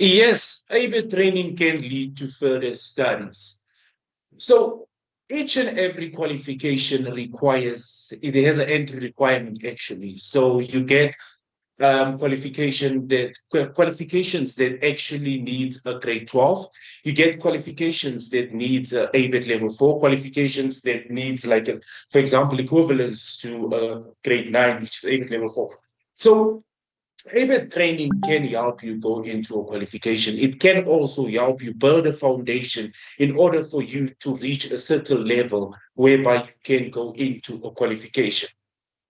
Yes, ABET training can lead to further studies. So each and every qualification it has an entry requirement actually. So you get qualifications that actually needs a grade 12. You get qualifications that needs a ABET level 4, qualifications that needs for example, equivalence to grade 9, which is ABET level 4. So ABET training can help you go into a qualification. It can also help you build a foundation in order for you to reach a certain level whereby you can go into a qualification.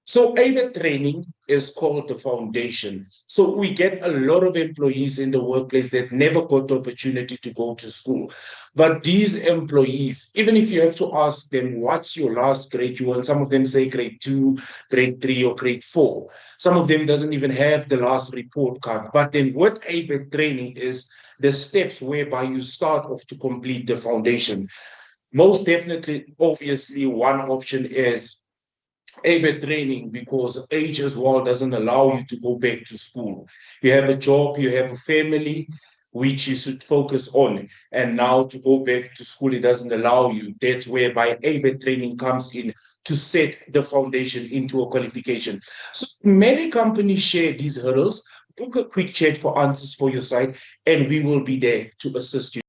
So ABET training is called the foundation. So we get a lot of employees in the workplace that never got the opportunity to go to school. But these employees, even if you have to ask them, what's your last grade you want? Some of them say grade 2, grade 3, or grade 4. Some of them doesn't even have the last report card. But then what ABET training is the steps whereby you start off to complete the foundation. Most definitely, obviously, one option is ABET training because age as well doesn't allow you to go back to school. You have a job, you have a family, which you should focus on. And now to go back to school, it doesn't allow you. That's whereby ABET training comes in to set the foundation into a qualification. So many companies share these hurdles. Book a quick chat for answers for your site, and we will be there to assist you.